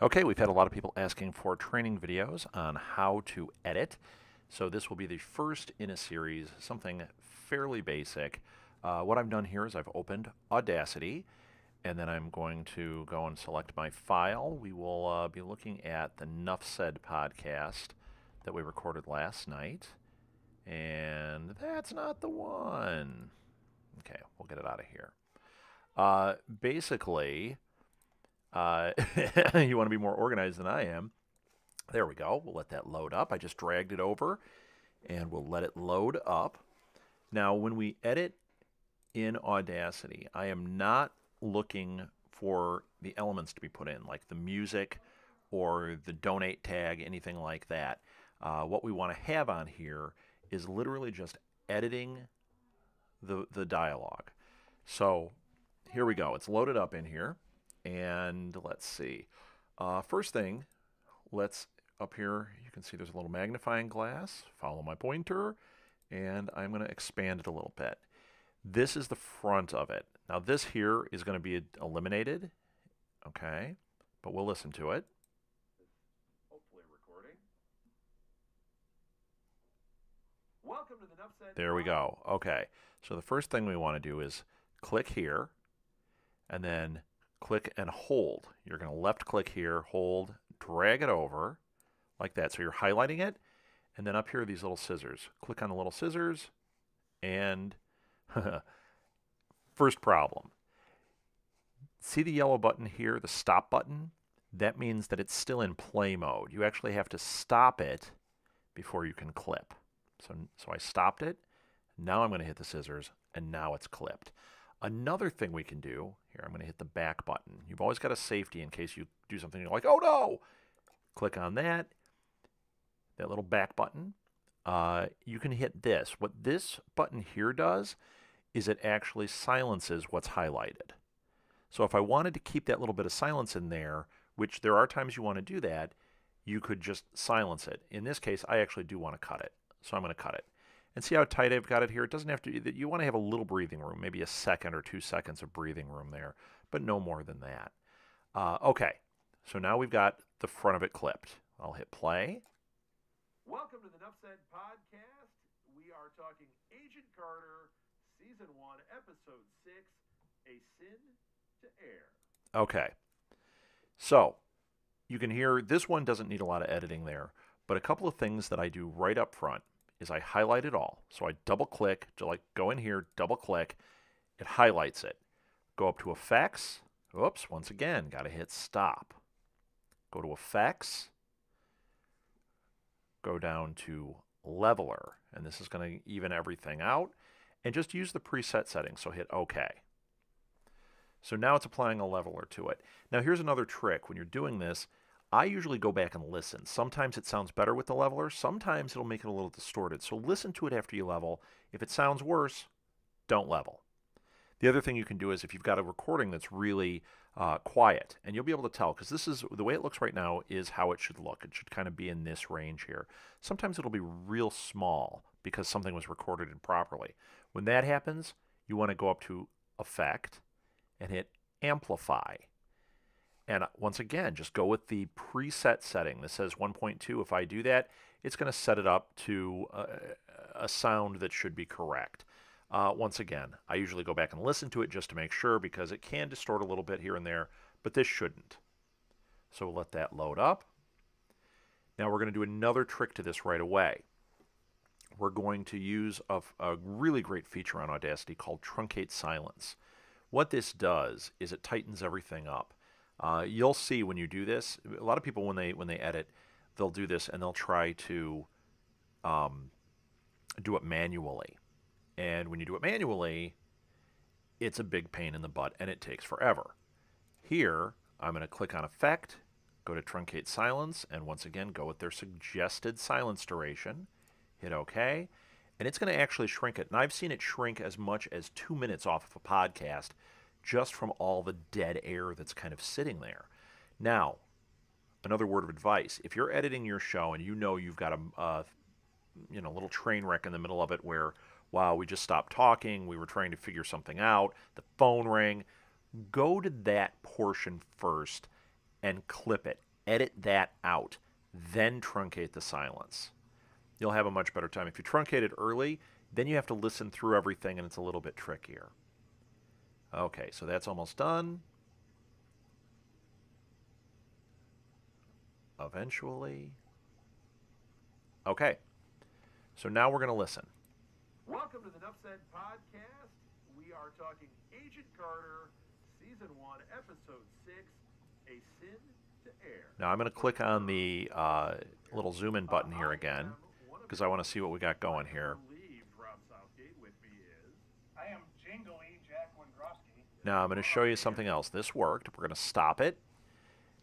Okay, we've had a lot of people asking for training videos on how to edit. So this will be the first in a series, something fairly basic. What I've done here is I've opened Audacity, and then I'm going to go and select my file. We will be looking at the Nuff Said podcast that we recorded last night. And that's not the one. Okay, we'll get it out of here. Basically, you want to be more organized than I am. There we go. We'll let that load up. I just dragged it over, and we'll let it load up. Now, when we edit in Audacity, I am not looking for the elements to be put in, like the music or the donate tag, anything like that. What we want to have on here is literally just editing the dialogue. So here we go. It's loaded up in here. And let's see. First thing, let's up here, you can see there's a little magnifying glass. Follow my pointer, and I'm going to expand it a little bit. This is the front of it. Now this here is going to be eliminated, okay, but we'll listen to it. Hopefully recording. Welcome to the Nuff Said. There we go. Okay, so the first thing we want to do is click here, and then click and hold. You're going to left click here, hold, drag it over like that. So you're highlighting it, and then up here are these little scissors. Click on the little scissors, and first problem. See the yellow button here, the stop button? That means that it's still in play mode. You actually have to stop it before you can clip. So I stopped it. Now I'm going to hit the scissors, and now it's clipped. Another thing we can do, here I'm going to hit the back button. You've always got a safety in case you do something and you're like, oh no! Click on that little back button. You can hit this. What this button here does is it actually silences what's highlighted. So if I wanted to keep that little bit of silence in there, which there are times you want to do that, you could just silence it. In this case, I actually do want to cut it. So I'm going to cut it. And see how tight I've got it here? It doesn't have to, you want to have a little breathing room, maybe a second or 2 seconds of breathing room there, but no more than that. Okay, so now we've got the front of it clipped. I'll hit play. Welcome to the Nuff Said podcast. We are talking Agent Carter, Season 1, Episode 6, A Sin to Air. Okay, so you can hear this one doesn't need a lot of editing there, but a couple of things that I do right up front is I highlight it all. So I double click to like go in here, double click, it highlights it. Go up to effects. Oops, once again, got to hit stop. Go to effects. Go down to leveler, and this is going to even everything out, and just use the preset settings. So hit OK. So now it's applying a leveler to it. Now here's another trick. When you're doing this, I usually go back and listen. Sometimes it sounds better with the leveler. Sometimes it'll make it a little distorted. So listen to it after you level. If it sounds worse, don't level. The other thing you can do is if you've got a recording that's really quiet, and you'll be able to tell, because this is the way it looks right now is how it should look. It should kind of be in this range here. Sometimes it'll be real small because something was recorded improperly. When that happens, you want to go up to Effect and hit Amplify. And once again, just go with the preset setting. This says 1.2. If I do that, it's going to set it up to a sound that should be correct. Once again, I usually go back and listen to it just to make sure because it can distort a little bit here and there, but this shouldn't. So we'll let that load up. Now we're going to do another trick to this right away. We're going to use a really great feature on Audacity called Truncate Silence. What this does is it tightens everything up. You'll see when you do this, a lot of people when they edit, they'll do this and they'll try to do it manually. And when you do it manually, it's a big pain in the butt and it takes forever. Here, I'm going to click on Effect, go to Truncate Silence, and once again, go with their suggested silence duration. Hit OK, and it's going to actually shrink it. And I've seen it shrink as much as 2 minutes off of a podcast just from all the dead air that's kind of sitting there. Now, another word of advice. If you're editing your show and you know you've got a little train wreck in the middle of it where, wow, we just stopped talking, we were trying to figure something out, the phone rang, go to that portion first and clip it. edit that out, then truncate the silence. You'll have a much better time. If you truncate it early, then you have to listen through everything, and it's a little bit trickier. Okay, so that's almost done. Eventually. Okay, so now we're going to listen. Welcome to the Nuff Said podcast. We are talking Agent Carter, Season 1, Episode 6, A Sin to Air. Now I'm going to click on the little zoom in button here again, because I want to see what we got going here. I am Jingly Jack Wendrowski. Now I'm going to show you something else. This worked. We're going to stop it,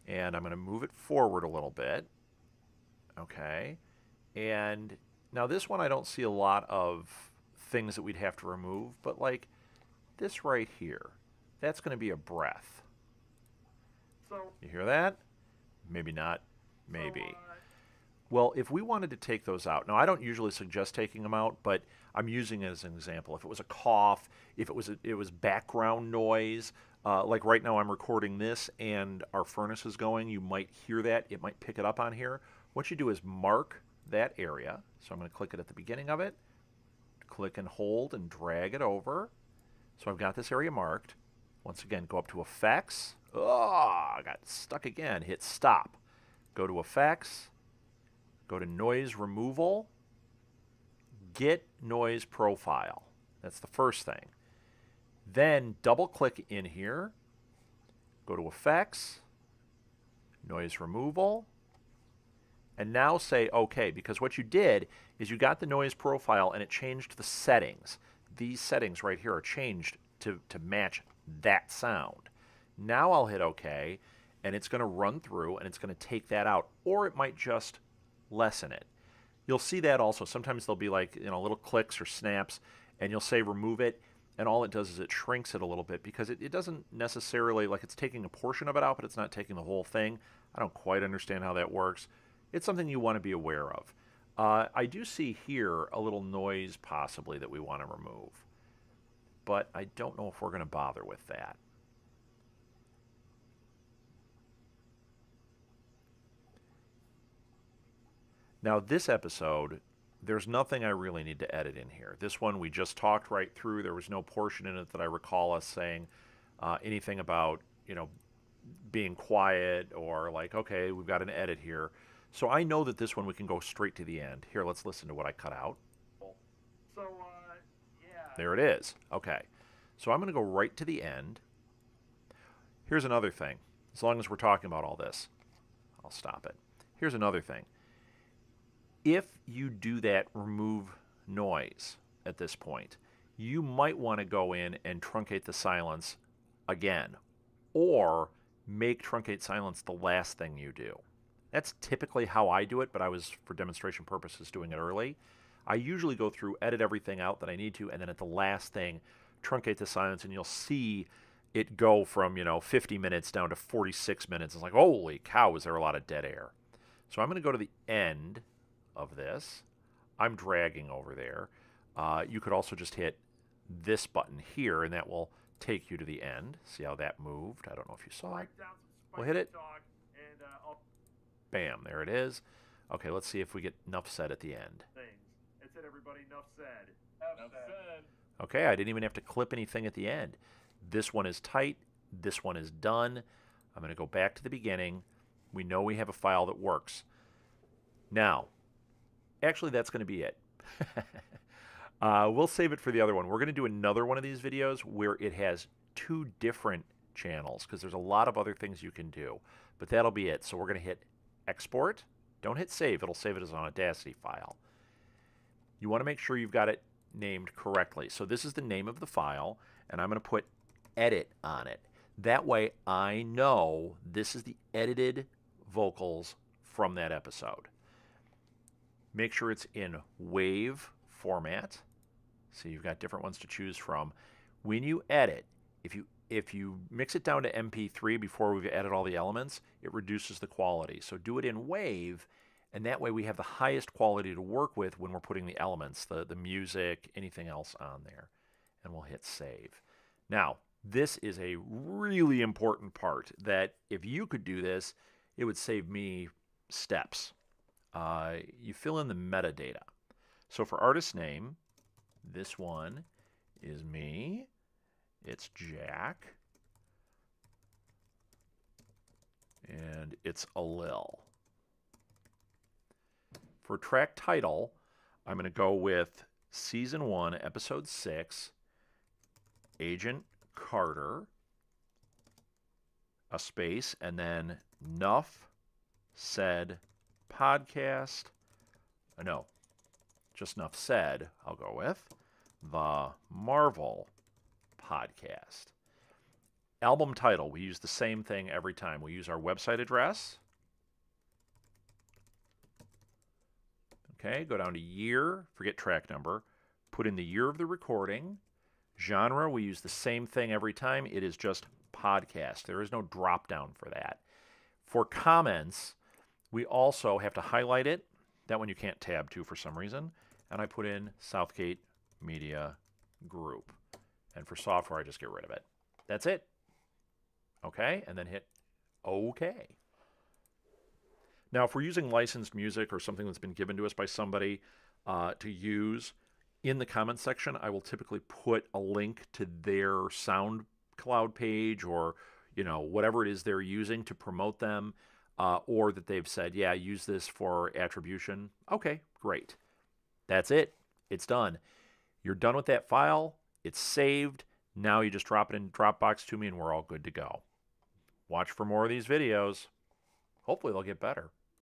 and I'm going to move it forward a little bit. Okay, and now this one I don't see a lot of things that we'd have to remove, but like this right here, that's going to be a breath. You hear that? Maybe not. Maybe. Well, if we wanted to take those out, now I don't usually suggest taking them out, but I'm using it as an example. If it was a cough, if it was background noise, like right now I'm recording this and our furnace is going, you might hear that. It might pick it up on here. What you do is mark that area. So I'm going to click it at the beginning of it, click and hold and drag it over. So I've got this area marked. Once again, go up to Effects. Oh, I got stuck again. Hit Stop. Go to Effects. Go to Noise Removal. Get Noise Profile. That's the first thing. Then double-click in here. Go to Effects. Noise Removal. And now say OK, because what you did is you got the noise profile and it changed the settings. These settings right here are changed to match that sound. Now I'll hit OK, and it's going to run through, and it's going to take that out, or it might just lessen it. You'll see that also. Sometimes there'll be like little clicks or snaps, and you'll say remove it, and all it does is it shrinks it a little bit because it doesn't necessarily, like it's taking a portion of it out, but it's not taking the whole thing. I don't quite understand how that works. It's something you want to be aware of. I do see here a little noise possibly that we want to remove, but I don't know if we're going to bother with that. Now this episode, there's nothing I really need to edit in here. This one we just talked right through. There was no portion in it that I recall us saying anything about, being quiet or like, okay, we've got an edit here. So I know that this one we can go straight to the end. Here, let's listen to what I cut out. So, yeah. There it is. Okay. So I'm going to go right to the end. Here's another thing. As long as we're talking about all this, I'll stop it. Here's another thing. If you do that remove noise at this point, you might want to go in and truncate the silence again, or make truncate silence the last thing you do. That's typically how I do it, but I was, for demonstration purposes, doing it early. I usually go through, edit everything out that I need to, and then at the last thing, truncate the silence, and you'll see it go from 50 minutes down to 46 minutes. It's like, holy cow, is there a lot of dead air? So I'm going to go to the end of this. I'm dragging over there. You could also just hit this button here, and that will take you to the end. See how that moved? I don't know if you saw it. We'll hit it. Bam, there it is. Okay, let's see if we get enough said at the end. That's it, everybody. Enough said. Enough said. Okay, I didn't even have to clip anything at the end. This one is tight. This one is done. I'm going to go back to the beginning. We know we have a file that works. Now, actually, that's going to be it. We'll save it for the other one. We're going to do another one of these videos where it has two different channels because there's a lot of other things you can do. But that'll be it. So we're going to hit export. Don't hit save. It'll save it as an Audacity file. You want to make sure you've got it named correctly. So this is the name of the file, and I'm going to put edit on it. That way I know this is the edited vocals from that episode. Make sure it's in WAV format. So you've got different ones to choose from. When you edit, if you mix it down to MP3 before we've added all the elements, it reduces the quality. So do it in WAV, and that way we have the highest quality to work with when we're putting the elements, the music, anything else on there. And we'll hit save. Now, this is a really important part that if you could do this, it would save me steps. You fill in the metadata. So for artist name, this one is me. It's Jack. And it's Alil. For track title, I'm going to go with Season 1, Episode 6, Agent Carter, a space, and then Nuff Said Podcast. No, just Nuff Said, I'll go with. The Marvel Podcast. Album title, we use the same thing every time. We use our website address. Okay, go down to year, forget track number, put in the year of the recording. Genre, we use the same thing every time. It is just podcast. There is no drop down for that. For comments, we also have to highlight it. That one you can't tab to for some reason. And I put in Southgate Media Group. And for software, I just get rid of it. That's it. Okay, and then hit OK. Now, if we're using licensed music or something that's been given to us by somebody to use, in the comments section, I will typically put a link to their SoundCloud page or, you know, whatever it is they're using to promote them, or that they've said, yeah, use this for attribution. Okay, great. That's it. It's done. You're done with that file. It's saved. Now you just drop it in Dropbox to me and we're all good to go. Watch for more of these videos. Hopefully they'll get better.